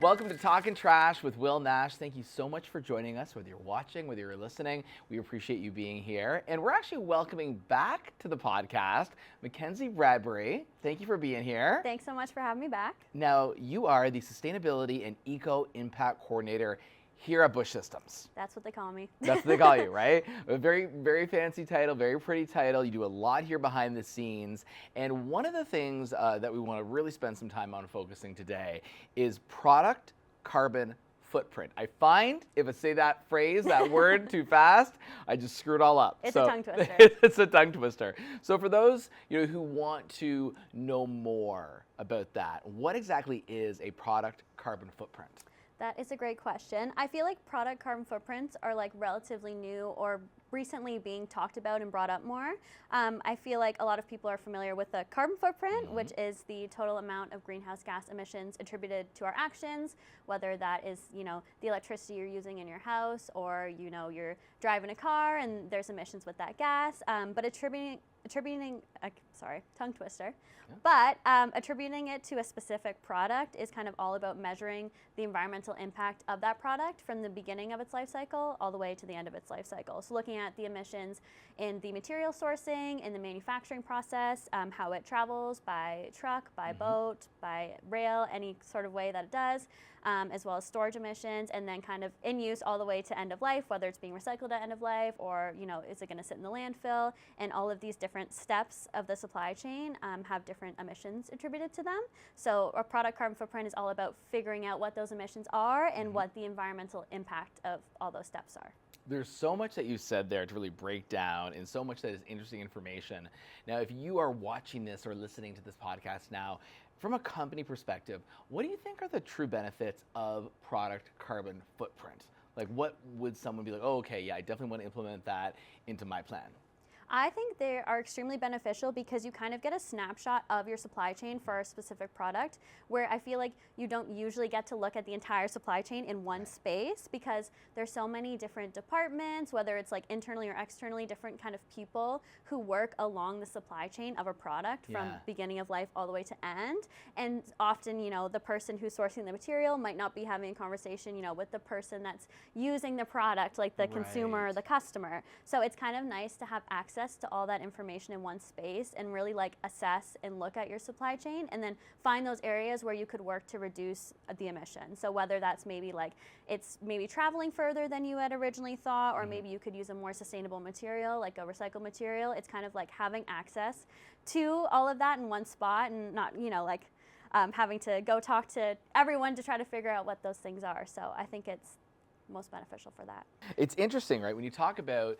Welcome to Talkin' Trash with Will Nash. Thank you so much for joining us, whether you're watching, whether you're listening. We appreciate you being here. And we're actually welcoming back to the podcast Mackenzie Bradbury. Thank you for being here. Thanks so much for having me back. Now, you are the Sustainability and Eco Impact Coordinator here at Busch Systems. That's what they call me. That's what they call you, right? A very, very fancy title, very pretty title. You do a lot here behind the scenes. And one of the things that we want to really spend some time on focusing today is product carbon footprint. I find if I say that phrase, that word too fast, I just screw it all up. It's a tongue twister. It's a tongue twister. So for those who want to know more about that, what exactly is a product carbon footprint? That is a great question. I feel like product carbon footprints are like relatively new or recently being talked about and brought up more. I feel like a lot of people are familiar with the carbon footprint, which is the total amount of greenhouse gas emissions attributed to our actions, whether that is, the electricity you're using in your house or, you're driving a car and there's emissions with that gas. But attributing tongue twister. Yeah. But attributing it to a specific product is kind of all about measuring the environmental impact of that product from the beginning of its life cycle all the way to the end of its life cycle. So looking at the emissions in the material sourcing, in the manufacturing process, how it travels by truck, by boat, by rail, any sort of way that it does, as well as storage emissions, and then kind of in use all the way to end of life, whether it's being recycled at end of life or, is it going to sit in the landfill, and all of these different steps of the supply chain have different emissions attributed to them. So a product carbon footprint is all about figuring out what those emissions are and what the environmental impact of all those steps are. There's so much that you said there to really break down and so much that is interesting information. Now, if you are watching this or listening to this podcast now, from a company perspective, what do you think are the true benefits of product carbon footprint? Like, what would someone be like, oh, okay, yeah, I definitely want to implement that into my plan? I think they are extremely beneficial because you kind of get a snapshot of your supply chain for a specific product, where I feel like you don't usually get to look at the entire supply chain in one space because there's so many different departments, whether it's like internally or externally, different kind of people who work along the supply chain of a product from beginning of life all the way to end. And often, the person who's sourcing the material might not be having a conversation, with the person that's using the product, like the consumer or the customer. So it's kind of nice to have access to all that information in one space and really like assess and look at your supply chain and then find those areas where you could work to reduce the emissions. So whether that's maybe like it's maybe traveling further than you had originally thought, or maybe you could use a more sustainable material like a recycled material. It's kind of like having access to all of that in one spot and not, having to go talk to everyone to try to figure out what those things are. So I think it's most beneficial for that. It's interesting, right? When you talk about,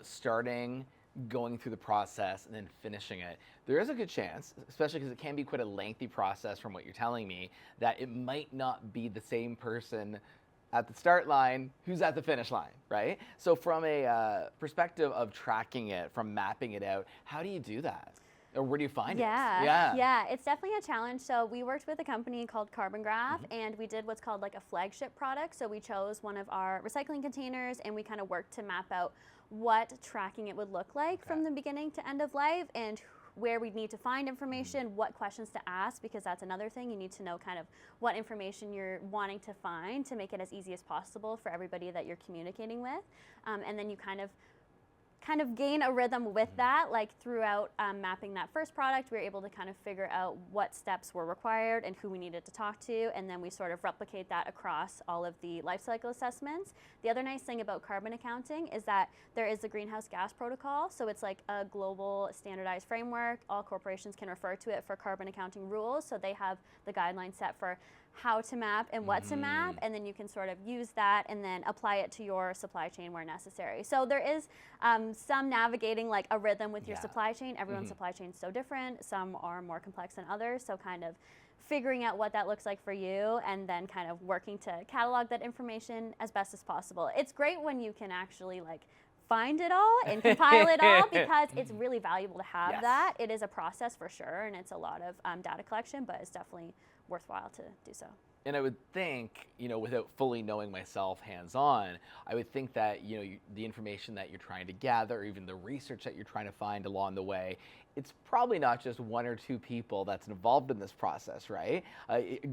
starting, going through the process and then finishing it, there is a good chance, especially because it can be quite a lengthy process from what you're telling me, that it might not be the same person at the start line who's at the finish line, right? So from a perspective of tracking it, from mapping it out, how do you do that? Or where do you find it? Yeah, it's definitely a challenge. So we worked with a company called Carbon Graph, and we did what's called like a flagship product. So we chose one of our recycling containers and we kind of worked to map out what tracking it would look like from the beginning to end of life and where we'd need to find information, what questions to ask, because that's another thing. You need to know kind of what information you're wanting to find to make it as easy as possible for everybody that you're communicating with. And then you kind of gain a rhythm with that, like throughout mapping that first product, we were able to kind of figure out what steps were required and who we needed to talk to, and then we sort of replicate that across all of the life cycle assessments. The other nice thing about carbon accounting is that there is the greenhouse gas protocol, so it's like a global standardized framework. All corporations can refer to it for carbon accounting rules, so they have the guidelines set for how to map and what to map, and then you can sort of use that and then apply it to your supply chain where necessary. So there is some navigating like a rhythm with your supply chain. Everyone's supply chain is so different. Some are more complex than others. So kind of figuring out what that looks like for you and then kind of working to catalog that information as best as possible. It's great when you can actually like find it all and compile it all because it's really valuable to have that. It is a process for sure, and it's a lot of data collection, but it's definitely worthwhile to do so. And I would think, without fully knowing myself hands-on, I would think that, the information that you're trying to gather, or even the research that you're trying to find along the way, it's probably not just one or two people that's involved in this process, right?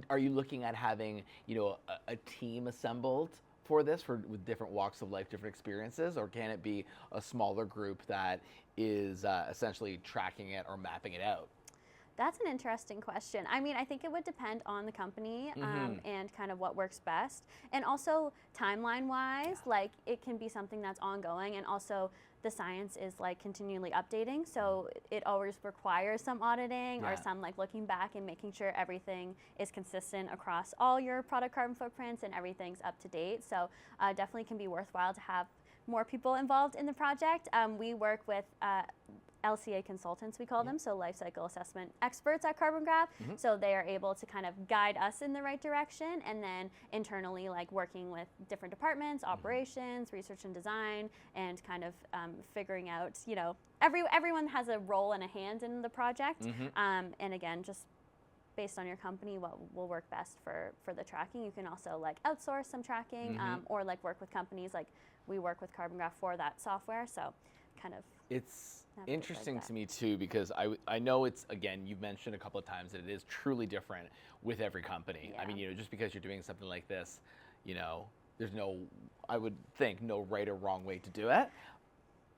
Are you looking at having, a team assembled for this, with different walks of life, different experiences, or can it be a smaller group that is essentially tracking it or mapping it out? That's an interesting question. I mean, I think it would depend on the company and kind of what works best. And also timeline-wise, like it can be something that's ongoing, and also the science is like continually updating. So it always requires some auditing or some like looking back and making sure everything is consistent across all your product carbon footprints and everything's up to date. So definitely can be worthwhile to have more people involved in the project. We work with LCA consultants, we call them, so life cycle assessment experts at Carbon Graph. So they are able to kind of guide us in the right direction, and then internally, like working with different departments, operations, research and design, and kind of figuring out, everyone has a role and a hand in the project. And again, just based on your company, what will work best for the tracking. You can also like outsource some tracking or like work with companies. Like we work with Carbon Graph for that software, so kind of. It's interesting to me too, because I know it's, again, you've mentioned a couple of times that it is truly different with every company. I mean, just because you're doing something like this, there's I would think, no right or wrong way to do it.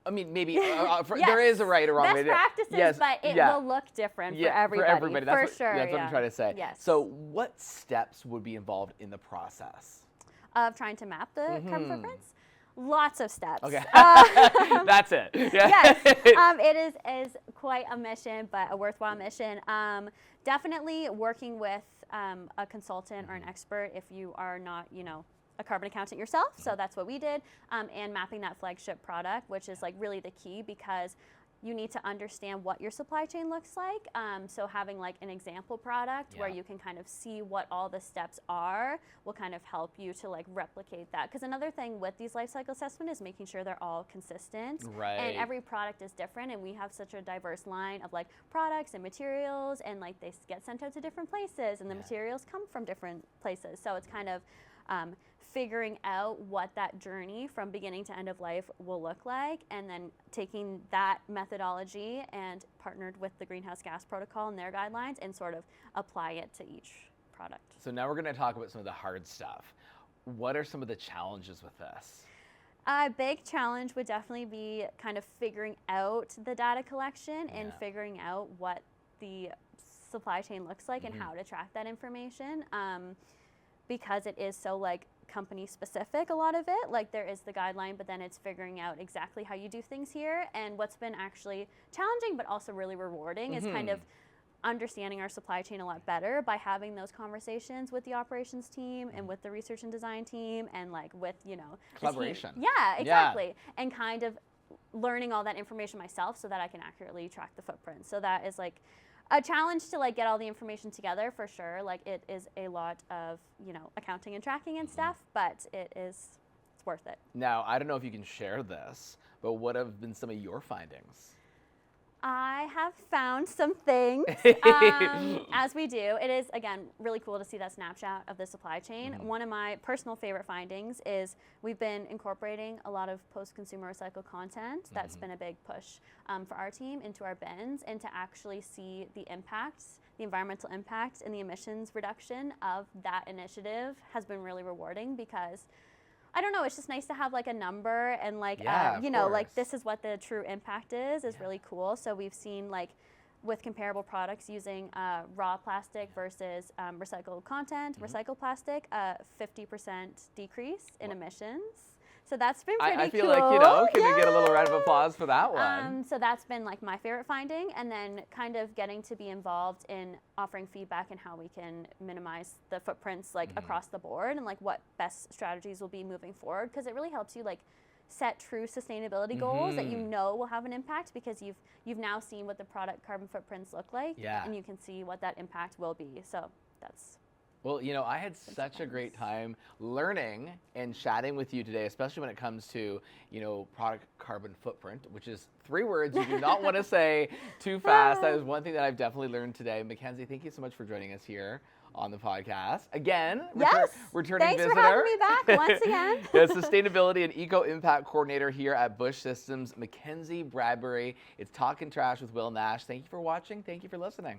I mean, maybe there is a right or wrong way to do it. Best practices, but it will look different for everybody. For everybody, for sure. That's what I'm trying to say. Yes. So what steps would be involved in the process of trying to map the carbon footprints? Lots of steps. Okay. That's it. Yeah. Yes. It is quite a mission, but a worthwhile mission. Definitely working with a consultant or an expert if you are not, a carbon accountant yourself. So that's what we did. And mapping that flagship product, which is like really the key, because you need to understand what your supply chain looks like. So having like an example product where you can kind of see what all the steps are will kind of help you to like replicate that. Because another thing with these life cycle assessment is making sure they're all consistent. Right. And every product is different, and we have such a diverse line of like products and materials, and like they get sent out to different places, and the materials come from different places. So it's kind of figuring out what that journey from beginning to end of life will look like, and then taking that methodology and partnered with the Greenhouse Gas Protocol and their guidelines and sort of apply it to each product. So now we're going to talk about some of the hard stuff. What are some of the challenges with this? A big challenge would definitely be kind of figuring out the data collection and figuring out what the supply chain looks like and how to track that information, because it is so like company specific, a lot of it. Like there is the guideline, but then it's figuring out exactly how you do things here. And what's been actually challenging but also really rewarding is kind of understanding our supply chain a lot better by having those conversations with the operations team and with the research and design team, and like with, collaboration. Yeah, exactly. And kind of learning all that information myself so that I can accurately track the footprint. So that is like a challenge to like get all the information together, for sure. Like it is a lot of, accounting and tracking and stuff, but it's worth it. Now, I don't know if you can share this, but what have been some of your findings? I have found some things, as we do. It is, again, really cool to see that snapshot of the supply chain. One of my personal favorite findings is we've been incorporating a lot of post-consumer recycled content. That's been a big push for our team into our bins, and to actually see the impacts, the environmental impacts and the emissions reduction of that initiative has been really rewarding, because I don't know, it's just nice to have like a number and like, like this is what the true impact is really cool. So we've seen like with comparable products using raw plastic versus recycled content, recycled plastic, 50% decrease in emissions. So that's been pretty cool. I feel like, can we get a little round of applause for that one? So that's been like my favorite finding, and then kind of getting to be involved in offering feedback and how we can minimize the footprints like across the board, and like what best strategies will be moving forward, because it really helps you like set true sustainability goals that will have an impact, because you've now seen what the product carbon footprints look like, and you can see what that impact will be. So that's Well, I had such a great time learning and chatting with you today, especially when it comes to, product carbon footprint, which is 3 words you do not want to say too fast. That is one thing that I've definitely learned today. Mackenzie, thank you so much for joining us here on the podcast. Again, returning Thanks visitor. for having me back once again. The Sustainability and Eco Impact Coordinator here at Busch Systems, Mackenzie Bradbury. It's Talking Trash with Will Nash. Thank you for watching. Thank you for listening.